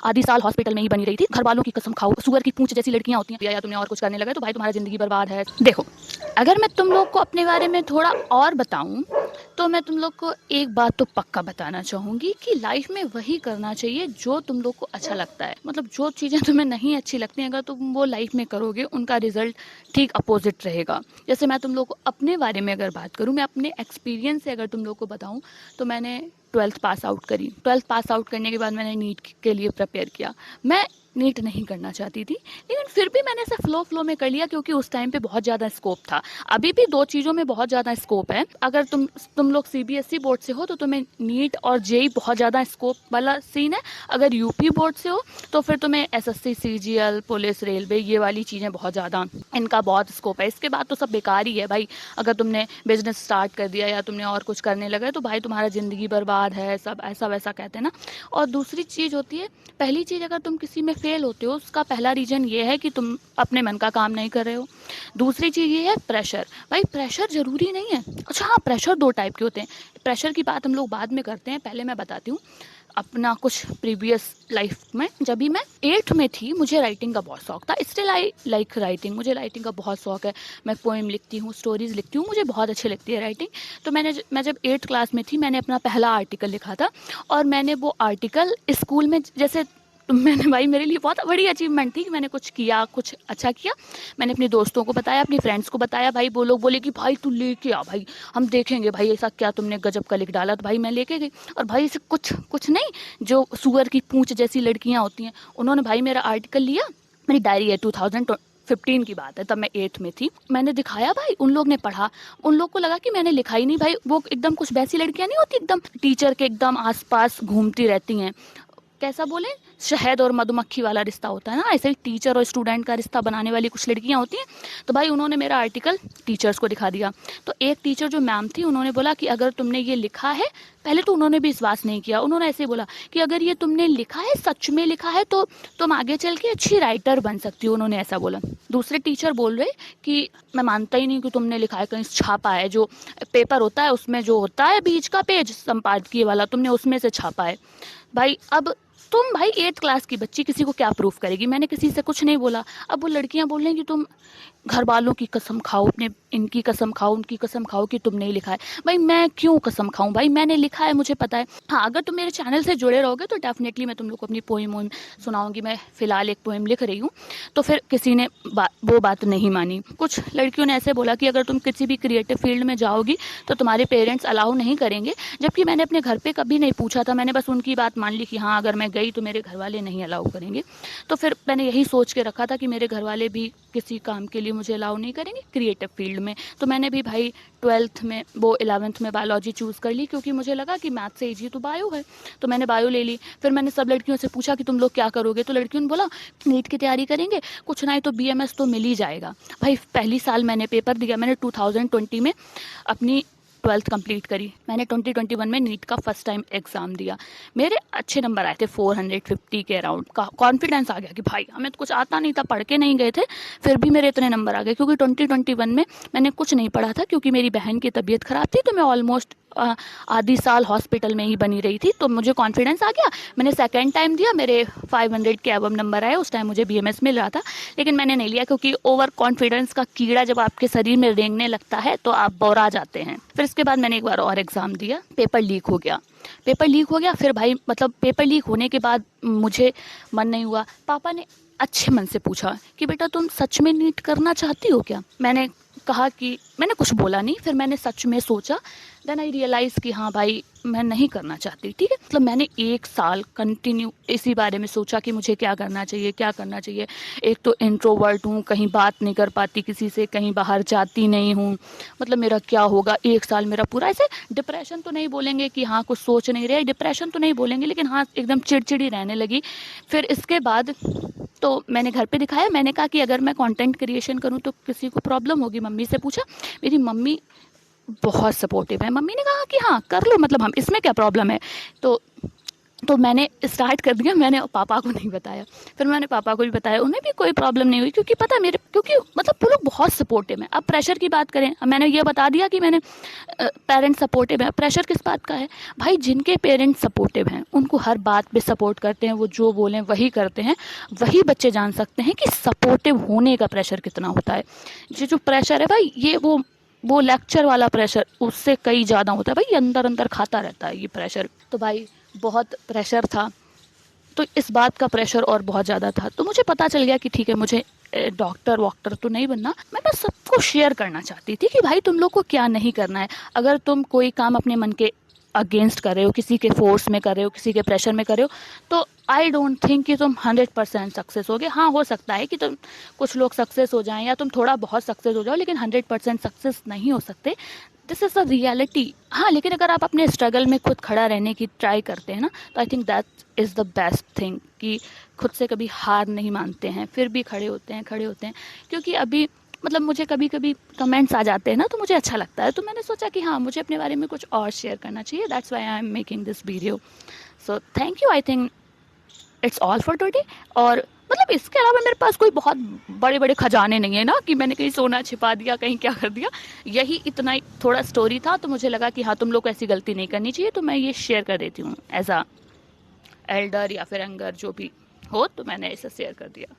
आधी साल हॉस्पिटल में ही बनी रही थी। घर वालों की कसम खाओ, सुअर की पूंछ जैसी लड़कियां होती हैं, या तुमने और कुछ करने लगे तो भाई तुम्हारा ज़िंदगी बर्बाद है। देखो, अगर मैं तुम लोग को अपने बारे में थोड़ा और बताऊं तो मैं तुम लोग को एक बात तो पक्का बताना चाहूँगी कि लाइफ में वही करना चाहिए जो तुम लोग को अच्छा लगता है। मतलब जो चीज़ें तुम्हें नहीं अच्छी लगती हैं, अगर तुम वो लाइफ में करोगे उनका रिजल्ट ठीक अपोजिट रहेगा। जैसे मैं तुम लोग को अपने बारे में अगर बात करूँ, मैं अपने एक्सपीरियंस से अगर तुम लोग को बताऊँ, तो मैंने 12th पास आउट करी। 12th पास आउट करने के बाद मैंने नीट के लिए प्रिपेयर किया। मैं नीट नहीं करना चाहती थी, लेकिन फिर भी मैंने ऐसा फ्लो में कर लिया क्योंकि उस टाइम पे बहुत ज़्यादा स्कोप था। अभी भी दो चीज़ों में बहुत ज़्यादा स्कोप है। अगर तुम लोग सीबीएसई बोर्ड से हो तो तुम्हें नीट और जेई बहुत ज़्यादा स्कोप वाला सीन है। अगर यूपी बोर्ड से हो तो फिर तुम्हें एसएससी, सीजीएल, पुलिस, रेलवे, ये वाली चीज़ें बहुत ज़्यादा, इनका बहुत स्कोप है। इसके बाद तो सब बेकार ही है भाई। अगर तुमने बिजनेस स्टार्ट कर दिया या तुमने और कुछ करने लगे तो भाई तुम्हारा ज़िंदगी बर्बाद है, सब ऐसा वैसा कहते हैं ना। और दूसरी चीज़ होती है, पहली चीज़, अगर तुम किसी में फेल होते हो उसका पहला रीज़न ये है कि तुम अपने मन का काम नहीं कर रहे हो। दूसरी चीज़ ये है प्रेशर। भाई प्रेशर ज़रूरी नहीं है। अच्छा हाँ, प्रेशर दो टाइप के होते हैं। प्रेशर की बात हम लोग बाद में करते हैं, पहले मैं बताती हूँ अपना कुछ प्रीवियस लाइफ में। जब भी मैं 8th में थी, मुझे राइटिंग का बहुत शौक था। स्टिल आई लाइक राइटिंग, मुझे राइटिंग का बहुत शौक है। मैं पोएम लिखती हूँ, स्टोरीज लिखती हूँ, मुझे बहुत अच्छी लगती है राइटिंग। तो मैं जब 8th क्लास में थी, मैंने अपना पहला आर्टिकल लिखा था। और मैंने वो आर्टिकल स्कूल में, जैसे मैंने, भाई मेरे लिए बहुत बड़ी अचीवमेंट थी कि मैंने कुछ किया, कुछ अच्छा किया। मैंने अपने दोस्तों को बताया, अपनी फ्रेंड्स को बताया। भाई वो लोग बोले कि भाई तू लेके आ, भाई हम देखेंगे भाई ऐसा क्या तुमने गजब का लिख डाला। तो भाई मैं लेके गई, और भाई इसे कुछ कुछ नहीं, जो सुअर की पूंछ जैसी लड़कियां होती हैं, उन्होंने भाई मेरा आर्टिकल लिया। मेरी डायरी है, 2015 की बात है, तब मैं 8th में थी। मैंने दिखाया, भाई उन लोग ने पढ़ा। उन लोग को लगा कि मैंने लिखा ही नहीं। भाई वो एकदम कुछ वैसी लड़कियां नहीं होती, एकदम टीचर के एकदम आसपास घूमती रहती हैं, कैसा बोले, शहद और मधुमक्खी वाला रिश्ता होता है ना, ऐसे ही टीचर और स्टूडेंट का रिश्ता बनाने वाली कुछ लड़कियां होती हैं। तो भाई उन्होंने मेरा आर्टिकल टीचर्स को दिखा दिया। तो एक टीचर जो मैम थी, उन्होंने बोला कि अगर तुमने ये लिखा है, पहले तो उन्होंने भी विश्वास नहीं किया। उन्होंने ऐसे बोला कि अगर ये तुमने लिखा है, सच में लिखा है, तो तुम आगे चल के अच्छी राइटर बन सकती हो। उन्होंने ऐसा बोला। दूसरे टीचर बोल रहे कि मैं मानता ही नहीं कि तुमने लिखा है, कहीं छापा है। जो पेपर होता है उसमें जो होता है बीच का पेज संपादकीय वाला, तुमने उसमें से छापा है। भाई अब तुम, भाई 8th क्लास की बच्ची किसी को क्या प्रूफ करेगी। मैंने किसी से कुछ नहीं बोला। अब वो लड़कियां बोल रही हैं कि तुम घर वालों की कसम खाओ, अपने इनकी कसम खाओ, उनकी कसम खाओ कि तुम नहीं लिखा है। भाई मैं क्यों कसम खाऊं, भाई मैंने लिखा है, मुझे पता है। हाँ, अगर तुम मेरे चैनल से जुड़े रहोगे तो डेफिनेटली मैं तुम लोग को अपनी पोएम वोएम सुनाऊंगी। मैं फिलहाल एक पोएम लिख रही हूँ। तो फिर किसी ने वो बात नहीं मानी। कुछ लड़कियों ने ऐसे बोला कि अगर तुम किसी भी क्रिएटिव फील्ड में जाओगी तो तुम्हारे पेरेंट्स अलाउ नहीं करेंगे। जबकि मैंने अपने घर पे कभी नहीं पूछा था, मैंने बस उनकी बात मान ली कि हाँ अगर मैं गई तो मेरे घर वाले नहीं अलाउ करेंगे। तो फिर मैंने यही सोच के रखा था कि मेरे घर वाले भी किसी काम के लिए मुझे अलाउ नहीं करेंगे क्रिएटिव फील्ड में। तो मैंने भी भाई 12th में, वो 11th में बायोलॉजी चूज़ कर ली, क्योंकि मुझे लगा कि मैथ से ईजी तो बायो है। तो मैंने बायो ले ली। फिर मैंने सब लड़कियों से पूछा कि तुम लोग क्या करोगे, तो लड़कियों ने बोला नीट की तैयारी करेंगे, कुछ नहीं तो बीएमएस तो मिल ही जाएगा। भाई पहली साल मैंने पेपर दिया, मैंने 2020 में अपनी 12th कंप्लीट करी। मैंने 2021 में नीट का फर्स्ट टाइम एग्ज़ाम दिया। मेरे अच्छे नंबर आए थे, 450 के अराउंड का। कॉन्फिडेंस आ गया कि भाई हमें तो कुछ आता नहीं था, पढ़ के नहीं गए थे, फिर भी मेरे इतने नंबर आ गए। क्योंकि 2021 में मैंने कुछ नहीं पढ़ा था, क्योंकि मेरी बहन की तबीयत ख़राब थी। तो मैं ऑलमोस्ट आधी साल हॉस्पिटल में ही बनी रही थी। तो मुझे कॉन्फिडेंस आ गया। मैंने सेकेंड टाइम दिया, मेरे 500 के अबव नंबर आए। उस टाइम मुझे बीएमएस मिल रहा था, लेकिन मैंने नहीं लिया, क्योंकि ओवर कॉन्फिडेंस का कीड़ा जब आपके शरीर में रेंगने लगता है तो आप बौरा जाते हैं। फिर इसके बाद मैंने एक बार और एग्ज़ाम दिया, पेपर लीक हो गया। पेपर लीक हो गया, फिर भाई मतलब पेपर लीक होने के बाद मुझे मन नहीं हुआ। पापा ने अच्छे मन से पूछा कि बेटा तुम सच में नीट करना चाहती हो क्या। मैंने कहा कि, मैंने कुछ बोला नहीं। फिर मैंने सच में सोचा, देन आई रियलाइज़ कि हाँ भाई मैं नहीं करना चाहती। ठीक है, मतलब मैंने 1 साल कंटिन्यू इसी बारे में सोचा कि मुझे क्या करना चाहिए, क्या करना चाहिए। एक तो इंट्रोवर्ट हूँ, कहीं बात नहीं कर पाती किसी से, कहीं बाहर जाती नहीं हूँ, मतलब मेरा क्या होगा। 1 साल मेरा पूरा ऐसे, डिप्रेशन तो नहीं बोलेंगे कि हाँ कुछ सोच नहीं रहे, डिप्रेशन तो नहीं बोलेंगे, लेकिन हाँ एकदम चिड़चिड़ी रहने लगी। फिर इसके बाद तो मैंने घर पे दिखाया। मैंने कहा कि अगर मैं कंटेंट क्रिएशन करूं तो किसी को प्रॉब्लम होगी। मम्मी से पूछा, मेरी मम्मी बहुत सपोर्टिव है। मम्मी ने कहा कि हाँ कर लो, मतलब हम इसमें क्या प्रॉब्लम है। तो तो मैंने स्टार्ट कर दिया, मैंने पापा को नहीं बताया। फिर मैंने पापा को भी बताया, उन्हें भी कोई प्रॉब्लम नहीं हुई, क्योंकि पता है मेरे, क्योंकि मतलब वो लोग बहुत सपोर्टिव हैं। अब प्रेशर की बात करें, अब मैंने ये बता दिया कि मैंने पेरेंट्स सपोर्टिव है, प्रेशर किस बात का है भाई? जिनके पेरेंट्स सपोर्टिव हैं, उनको हर बात पे सपोर्ट करते हैं, वो जो बोलें वही करते हैं, वही बच्चे जान सकते हैं कि सपोर्टिव होने का प्रेशर कितना होता है। ये जो प्रेशर है भाई, ये वो लेक्चर वाला प्रेशर उससे कई ज़्यादा होता है भाई, अंदर अंदर खाता रहता है ये प्रेशर। तो भाई बहुत प्रेशर था, तो इस बात का प्रेशर और बहुत ज़्यादा था। तो मुझे पता चल गया कि ठीक है, मुझे डॉक्टर वॉक्टर तो नहीं बनना, मैं बस सबको शेयर करना चाहती थी कि भाई तुम लोग को क्या नहीं करना है। अगर तुम कोई काम अपने मन के अगेंस्ट कर रहे हो, किसी के फोर्स में कर रहे हो, किसी के प्रेशर में कर रहे हो, तो आई डोंट थिंक कि तुम 100% सक्सेस होगे। हाँ, हो सकता है कि तुम कुछ लोग सक्सेस हो जाएं या तुम थोड़ा बहुत सक्सेस हो जाओ, लेकिन 100% सक्सेस नहीं हो सकते। This is a reality. हाँ, लेकिन अगर आप अपने स्ट्रगल में खुद खड़ा रहने की ट्राई करते हैं ना, तो I think that is the best thing, कि खुद से कभी हार नहीं मानते हैं, फिर भी खड़े होते हैं, खड़े होते हैं। क्योंकि अभी मतलब मुझे कभी कभी कमेंट्स आ जाते हैं ना, तो मुझे अच्छा लगता है, तो मैंने सोचा कि हाँ, मुझे अपने बारे में कुछ और शेयर करना चाहिए। That's why I am making this video. So thank you, I think it's all for today. और मतलब इसके अलावा मेरे पास कोई बहुत बड़े बड़े खजाने नहीं है ना, कि मैंने कहीं सोना छिपा दिया, कहीं क्या कर दिया। यही इतना ही थोड़ा स्टोरी था, तो मुझे लगा कि हाँ, तुम लोग को ऐसी गलती नहीं करनी चाहिए, तो मैं ये शेयर कर देती हूँ एज अ एल्डर या फिर यंगर जो भी हो, तो मैंने ऐसा शेयर कर दिया।